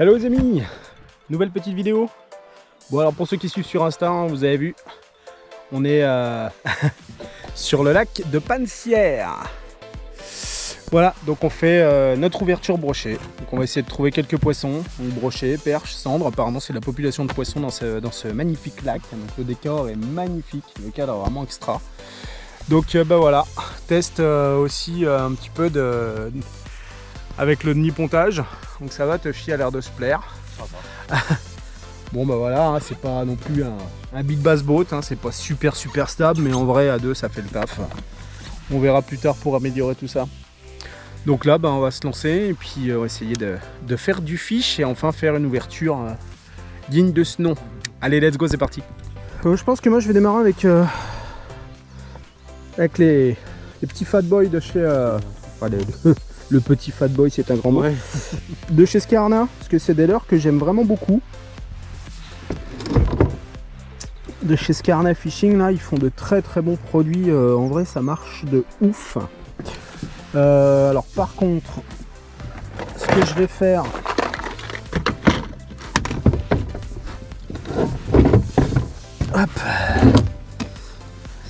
Hello les amis, nouvelle petite vidéo. Bon alors pour ceux qui suivent sur Insta, hein, vous avez vu, on est sur le lac de Pansières. Voilà, donc on fait notre ouverture brochée. Donc on va essayer de trouver quelques poissons, brochés, perches, cendres. Apparemment c'est la population de poissons dans ce magnifique lac. Donc le décor est magnifique, le cadre est vraiment extra. Donc bah voilà, test aussi un petit peu avec le nipontage. Donc ça va, Tuffy a l'air de se plaire. Bon bah voilà, hein, c'est pas non plus un big bass boat, hein, c'est pas super stable, mais en vrai à deux ça fait le taf. On verra plus tard pour améliorer tout ça. Donc là bah, on va se lancer et puis on va essayer de faire du fish et enfin faire une ouverture digne de ce nom. Allez, let's go, c'est parti. Je pense que moi je vais démarrer avec les petits fat boys de chez... le petit fat boy, c'est un grand mot. Ouais. De chez Scarna, parce que c'est des leurres que j'aime vraiment beaucoup. De chez Scarna Fishing, là, ils font de très bons produits. En vrai, ça marche de ouf. Alors, par contre, ce que je vais faire, hop,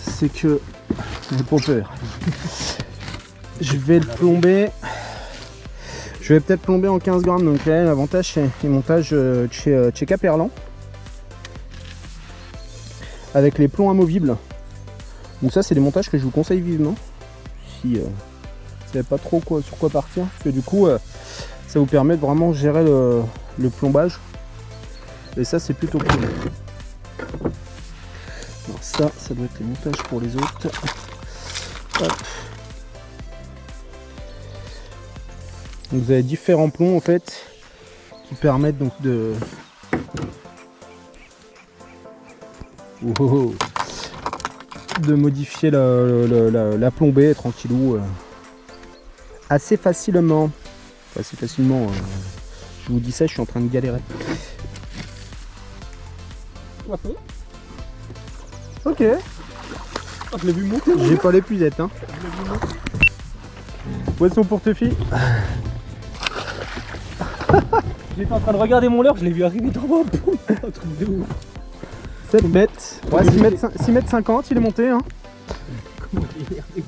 c'est que j'ai pas peur. Je vais le plomber. Je vais peut-être plomber en 15 grammes. Donc là, l'avantage, c'est les montages chez Caperlan. Avec les plombs amovibles. Donc ça, c'est des montages que je vous conseille vivement. Si vous savez pas trop sur quoi partir. Parce que du coup, ça vous permet de vraiment gérer le plombage. Et ça, c'est plutôt cool. Alors ça doit être les montages pour les autres. Hop. Donc vous avez différents plombs en fait qui permettent donc de modifier la plombée tranquillou assez facilement. Enfin, assez facilement. Je vous dis ça, je suis en train de galérer. Ok. Je l'ai vu monter. J'ai pas l'épuisette hein. Poisson pour Tuffy. J'étais en train de regarder mon leurre, je l'ai vu arriver dans mon bout. Un truc de ouf. 7 mètres. Ouais, 6 mètres 50, il est monté. Hein. Comment il est arrivé ?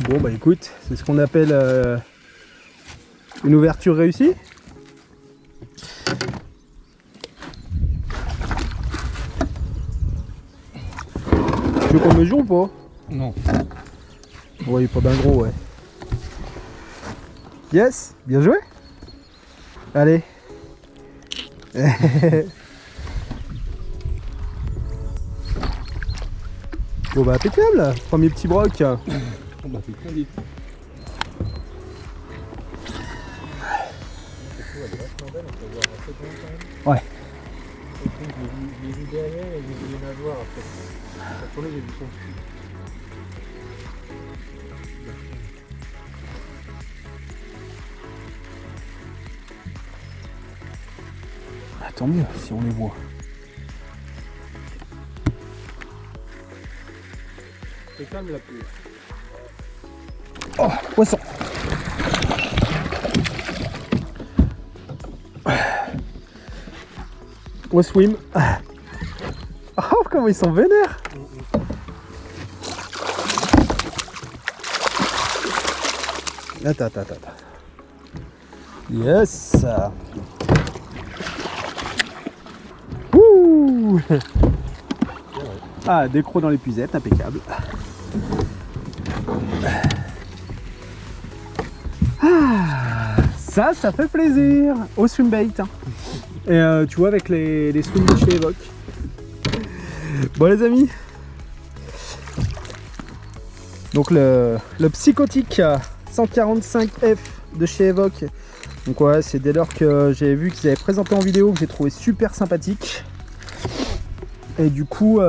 Bon bah écoute, c'est ce qu'on appelle une ouverture réussie. Tu veux qu'on mesure ou pas? Non. Ouais, il est pas bien gros, ouais. Yes, bien joué. Allez. Bon bah impeccable, premier petit broc. On m'a fait conduire. Ouais. Je l'ai vu derrière et j'ai vu la voir après. Attendez, j'ai vu son. Ah, tant mieux si on les voit. C'est calme la pluie. Oh, poisson. On swim. Oh, comment ils sont vénères. Attends. Yes. Ouh. Ah, décro dans l'épuisette, impeccable. Ah, ça fait plaisir au swim bait. Hein. Et tu vois avec les swims de chez Evoque. Bon les amis. Donc le psychotique 145F de chez Evoque. Donc ouais, c'est des leurres que j'avais vu qu'ils avaient présenté en vidéo, que j'ai trouvé super sympathique. Et du coup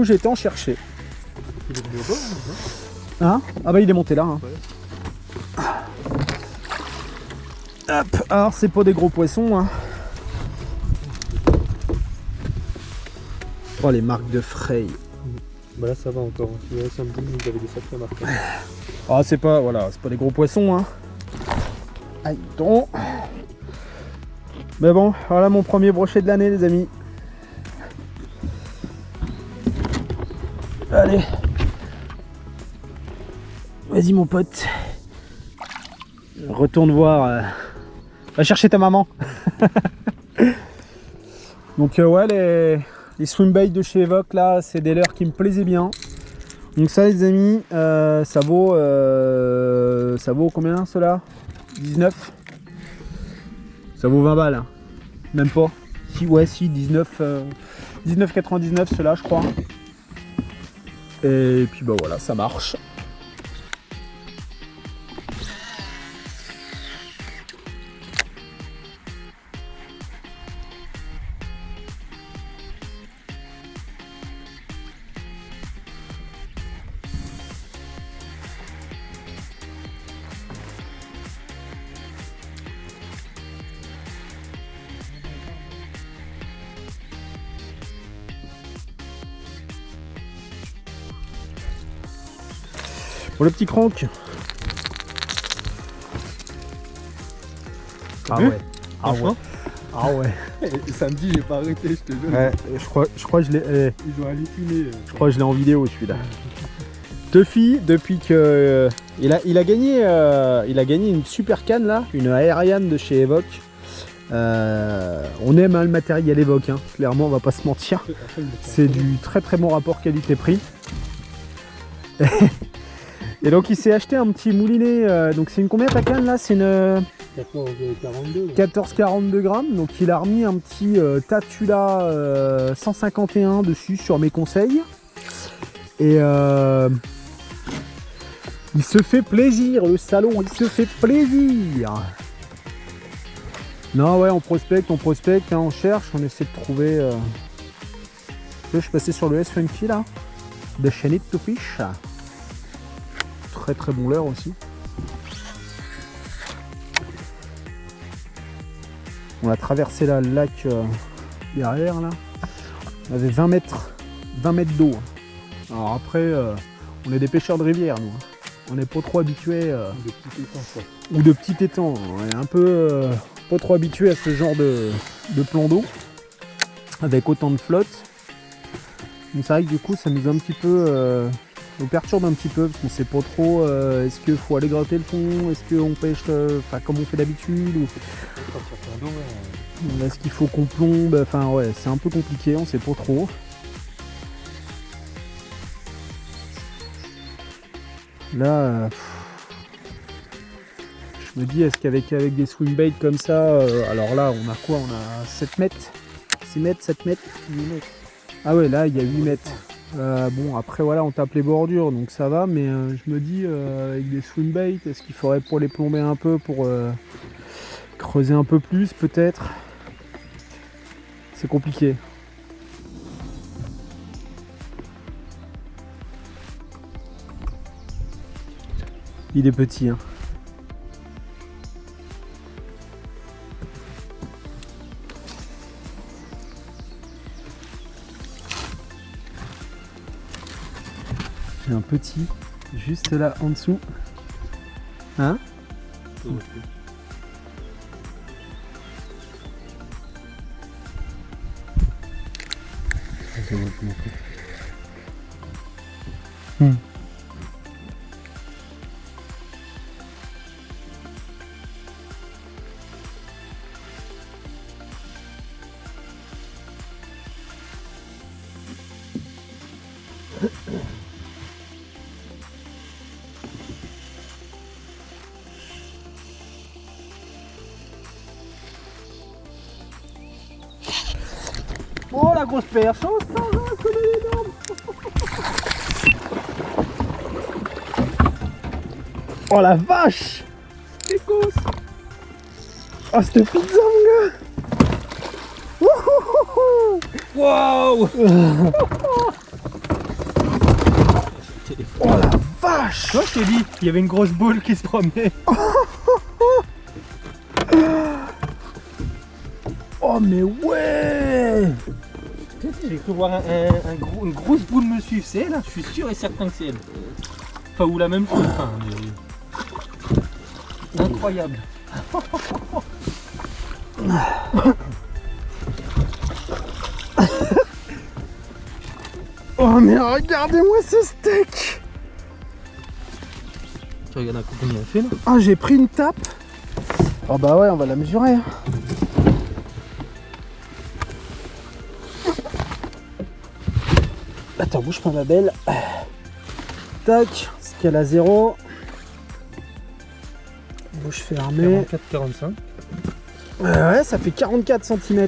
j'ai été en chercher. Il est venu au bord, Hein? Ah bah il est monté là. Hein. Ouais. Hop, alors c'est pas des gros poissons. Hein. Oh les marques de Frey. Bah là ça va encore. Tu vois, samedi, vous avez des sacrés marqueurs. Ah c'est pas, voilà, c'est pas des gros poissons hein. Aïe donc. Mais bon, voilà mon premier brochet de l'année les amis. Allez. Vas-y mon pote. Retourne voir. Va chercher ta maman. Donc ouais, les swimbaits de chez Evoque là, c'est des leurres qui me plaisaient bien. Donc ça les amis, ça vaut combien cela? 19. Ça vaut 20 balles. Hein. Même pas. Si ouais si 19,99 cela je crois. Et puis bah voilà, ça marche. Pour le petit crank. Ah ouais. Ah ouais. Ah ouais. Samedi j'ai pas arrêté, je te jure. Ouais, je crois que je l'ai. Ils ont halluciné. Je crois que je l'ai en vidéo celui-là. Tuffy, depuis que il a gagné une super canne là, une Aerian de chez Evoque. On aime hein, le matériel Evoque, hein. Clairement on va pas se mentir. C'est du très très bon rapport qualité-prix. Et donc il s'est acheté un petit moulinet, donc c'est une combien ta canne là? C'est une 14,42 grammes, donc il a remis un petit Tatula 151 dessus sur mes conseils. Et il se fait plaisir, le salon, il se fait plaisir. Non ouais, on prospecte, hein, on cherche, on essaie de trouver... Je suis passé sur le S-Funky là, de Shanit to Fish. Très très bon leurre aussi. On a traversé là, le lac derrière là. On avait 20 mètres d'eau. Alors après, on est des pêcheurs de rivière nous. On n'est pas trop habitués. De petits étangs quoi. Ou de petits étangs. On est un peu pas trop habitués à ce genre de plan d'eau. Avec autant de flotte. Donc c'est vrai que du coup ça nous a un petit peu... nous perturbe un petit peu parce qu'on sait pas trop est-ce qu'il faut aller gratter le fond, est-ce qu'on pêche comme on fait d'habitude ou est-ce qu'il faut qu'on plombe, enfin ouais c'est un peu compliqué, on sait pas trop. Là je me dis est-ce qu'avec des swimbaits comme ça, alors là on a quoi, on a 7 mètres, 6 mètres, 7 mètres, 8 mètres. Ah ouais là il y a 8 mètres. Bon après voilà on tape les bordures donc ça va, mais je me dis avec des swimbaits est-ce qu'il faudrait pour les plomber un peu, pour creuser un peu plus peut-être. C'est compliqué. Il est petit hein. J'ai un petit juste là en dessous. Hein? Oh la grosse perche, oh ça va, c'est énorme. Oh la vache. C'est grosse. Oh cette pizza mon gars. Waouh. Oh la vache. Toi je t'ai dit, il y avait une grosse boule qui se promenait. Oh mais ouais. j'ai cru voir une grosse boule me suivre. C'est elle, hein, je suis sûr et certain que c'est elle. Enfin, ou la même chose. Enfin, mais... Incroyable. Oh mais regardez-moi ce steak. Tu regardes un coup combien il fait là? Ah, j'ai pris une tape. Oh bah ouais, on va la mesurer. Hein. Attends, bouge pas ma belle. Tac, scale à 0. Bouche fermée. 44-45. Ouais, ça fait 44 cm.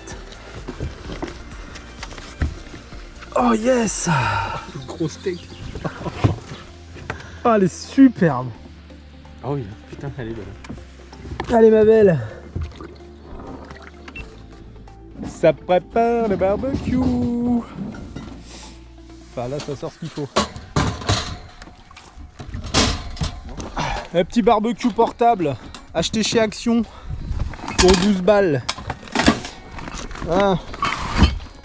Oh yes. Gros steak. Oh, elle est superbe. Ah oui, putain, elle est belle. Allez ma belle. Ça prépare le barbecue. Enfin là ça sort ce qu'il faut. Un petit barbecue portable acheté chez Action pour 12 balles. Ah.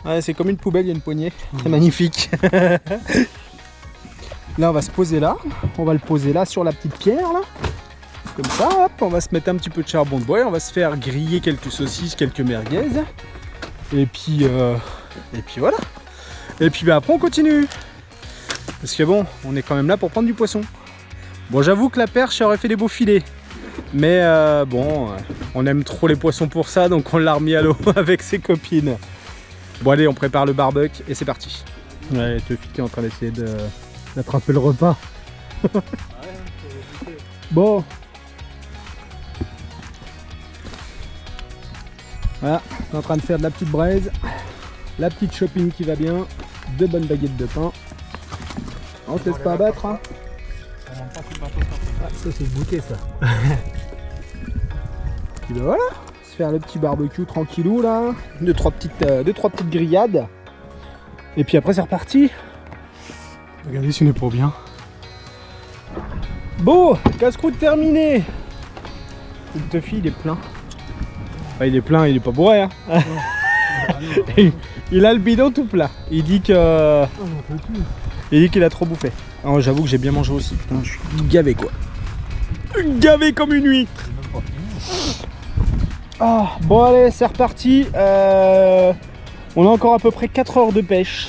Ouais, c'est comme une poubelle, il y a une poignée. C'est magnifique. Là on va se poser là. On va le poser là sur la petite pierre là. Comme ça, hop, on va se mettre un petit peu de charbon de bois et on va se faire griller quelques saucisses, quelques merguez. Et puis voilà. Et puis bah, après on continue. Parce que bon, on est quand même là pour prendre du poisson. Bon, j'avoue que la perche aurait fait des beaux filets. Mais bon, on aime trop les poissons pour ça, donc on l'a remis à l'eau avec ses copines. Bon allez, on prépare le barbecue et c'est parti. Ouais, Teufy qui est en train d'essayer d'attraper le repas. Bon. Voilà, on est en train de faire de la petite braise, la petite shopping qui va bien, de bonnes baguettes de pain. On se laisse pas abattre. Hein. Ah, ça c'est le goûter ça. Puis ben voilà, se faire le petit barbecue tranquillou là, deux trois petites grillades. Et puis après c'est reparti. Regardez si on est pas bien. Bon, casse-croûte terminé. Le Teufy il est plein. Enfin, il est plein, il est pas bourré hein. Il a le bidon tout plat. Il dit que il dit qu'il a trop bouffé. Alors j'avoue que j'ai bien mangé aussi. Putain, je suis gavé quoi. Gavé comme une huître. Ah, bon allez, c'est reparti. On a encore à peu près 4 heures de pêche.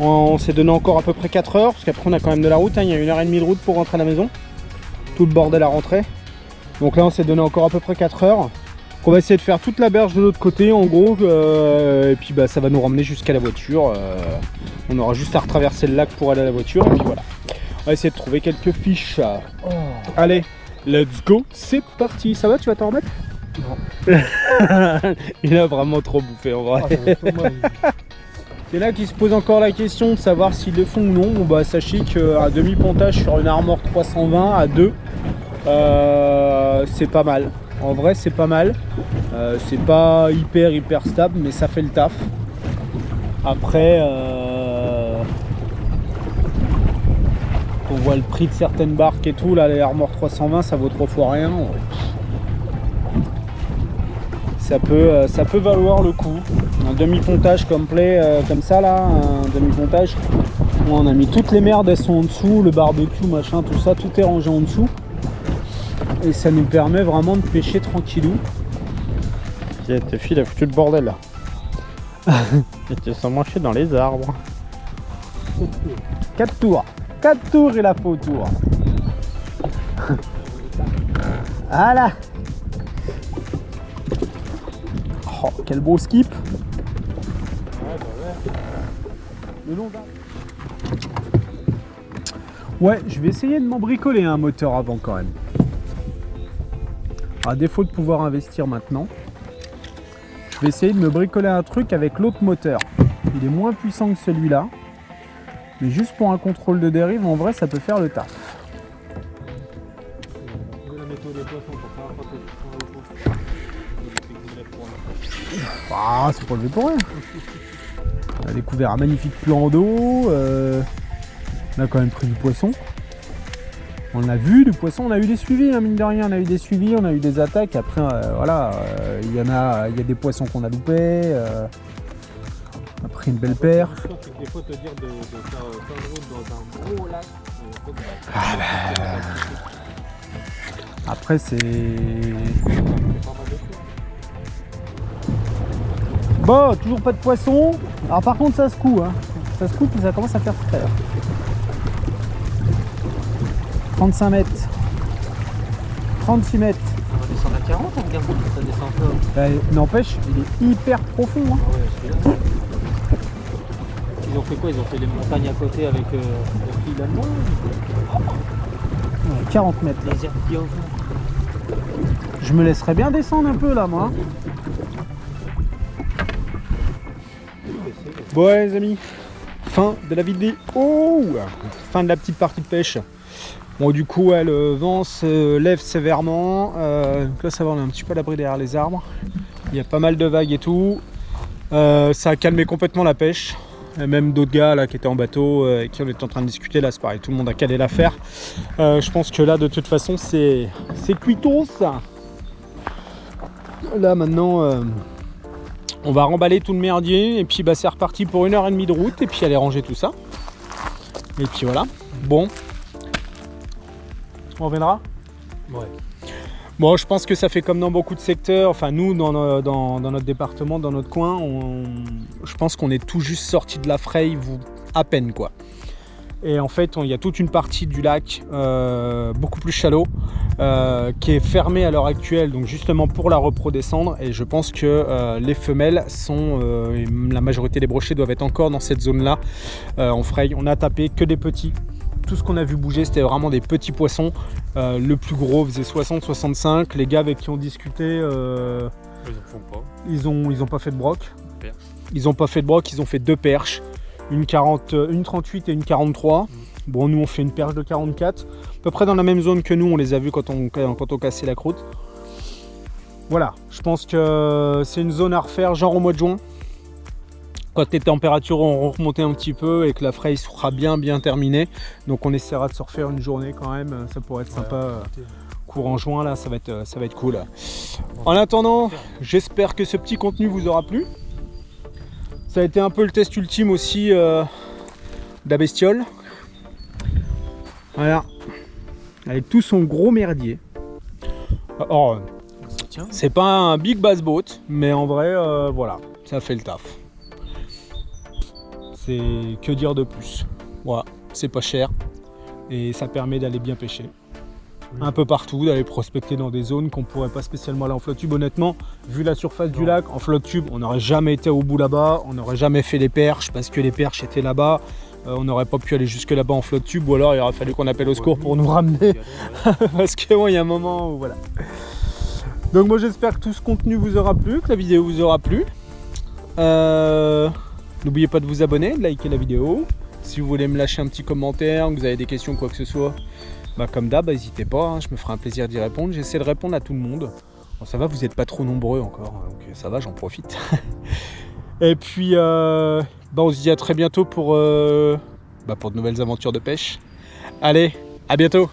On s'est donné encore à peu près 4 heures parce qu'après on a quand même de la route. Hein. Il y a 1h30 de route pour rentrer à la maison. Tout le bordel à rentrer. Donc là on s'est donné encore à peu près 4 heures. On va essayer de faire toute la berge de l'autre côté en gros et puis bah, ça va nous ramener jusqu'à la voiture. On aura juste à retraverser le lac pour aller à la voiture et puis voilà. On va essayer de trouver quelques fiches. Oh. Allez, let's go, c'est parti. Ça va, tu vas t'en remettre? Non. Il a vraiment trop bouffé en vrai. C'est là qu'il se pose encore la question de savoir s'ils le font ou non. Bon bah sachez qu'à demi-pontage sur une Armor 320 à 2, c'est pas mal. En vrai c'est pas mal. C'est pas hyper stable mais ça fait le taf. Après on voit le prix de certaines barques et tout, là les Armor 320 ça vaut 3 fois rien. Ça peut valoir le coup. Un demi-pontage complet comme ça là, un demi-pontage. On a mis toutes les merdes, elles sont en dessous, le barbecue, machin, tout ça, tout est rangé en dessous. Et ça nous permet vraiment de pêcher tranquillou. Teufy, il a foutu le bordel là. Il te sent manché dans les arbres. 4 tours. 4 tours il a fait autour. Voilà. Oh, quel beau skip. Le long d'arbre. Ouais, je vais essayer de m'en bricoler un moteur avant quand même. À défaut de pouvoir investir maintenant, je vais essayer de me bricoler un truc avec l'autre moteur. Il est moins puissant que celui-là, mais juste pour un contrôle de dérive, en vrai, ça peut faire le taf. Ah, c'est pas levé pour rien. On a découvert un magnifique plan d'eau. On a quand même pris du poisson. On a vu du poisson, on a eu des suivis, hein, mine de rien, on a eu des suivis, on a eu des attaques. Après, voilà, il y a des poissons qu'on a loupés. On a pris une belle paire. Des fois te dire de faire plein de route dans un gros lac. Après c'est... pas mal de choses. Bon, toujours pas de poisson. Alors par contre ça se coud, hein. Ça se coud puis ça commence à faire frais. 35 mètres. 36 mètres. On va descendre à 40, on regarde ça descend pas. N'empêche, il est hyper profond. Hein. Ah ouais, celui-là. Ils ont fait quoi? Ils ont fait les montagnes à côté avec le fil allemand? 40 mètres. Les herbes qui en font. Je me laisserais bien descendre un peu là, moi. Bon, ouais, les amis, fin de la vidéo. Oh, fin de la petite partie de pêche. Bon, du coup, ouais, le vent se lève sévèrement. Donc là, ça va, on est un petit peu à l'abri derrière les arbres. Il y a pas mal de vagues et tout. Ça a calmé complètement la pêche. Et même d'autres gars là qui étaient en bateau et qui on était en train de discuter, là c'est pareil, tout le monde a calé l'affaire. Je pense que là de toute façon c'est cuitos ça. Là maintenant on va remballer tout le merdier et puis bah, c'est reparti pour 1h30 de route et puis aller ranger tout ça. Et puis voilà. Bon. On reviendra? Ouais. Bon, je pense que ça fait comme dans beaucoup de secteurs, enfin nous dans notre département, dans notre coin, je pense qu'on est tout juste sorti de la fraye, à peine quoi. Et en fait, il y a toute une partie du lac, beaucoup plus shallow, qui est fermée à l'heure actuelle, donc justement pour la reprodescendre. Et je pense que les femelles sont, la majorité des brochets doivent être encore dans cette zone-là en fraye. On a tapé que des petits. Tout ce qu'on a vu bouger, c'était vraiment des petits poissons. Le plus gros faisait 60-65. Les gars avec qui on discutait, Ils en font pas. ils ont pas fait de broc. Perche. Ils ont pas fait de broc, ils ont fait 2 perches. Une 38 et une 43. Bon, nous on fait une perche de 44. À peu près dans la même zone que nous, on les a vus quand on cassait la croûte. Voilà, je pense que c'est une zone à refaire, genre au mois de juin. Quand les températures auront remonté un petit peu et que la fraye sera bien terminée. Donc on essaiera de se refaire une journée quand même, ça pourrait être sympa. Courant juin là, ça va être cool. En attendant, j'espère que ce petit contenu vous aura plu. Ça a été un peu le test ultime aussi de la bestiole. Voilà, avec tout son gros merdier. Alors, c'est pas un big bass boat, mais en vrai, voilà, ça fait le taf. C'est que dire de plus. Voilà, c'est pas cher et ça permet d'aller bien pêcher. Un peu partout, d'aller prospecter dans des zones qu'on pourrait pas spécialement aller en flotte tube. Honnêtement, vu la surface du lac, en flotte tube, on n'aurait jamais été au bout là-bas, on n'aurait jamais fait les perches parce que les perches étaient là-bas. On n'aurait pas pu aller jusque là-bas en flotte tube ou alors il aurait fallu qu'on appelle au secours pour nous ramener. Parce que bon, il y a un moment où voilà. Donc moi j'espère que tout ce contenu vous aura plu, que la vidéo vous aura plu. N'oubliez pas de vous abonner, de liker la vidéo. Si vous voulez me lâcher un petit commentaire, que vous avez des questions, quoi que ce soit, bah comme d'hab, n'hésitez pas, hein, je me ferai un plaisir d'y répondre. J'essaie de répondre à tout le monde. Bon, ça va, vous n'êtes pas trop nombreux encore, donc ça va, j'en profite. Et puis, bah, on se dit à très bientôt pour de nouvelles aventures de pêche. Allez, à bientôt!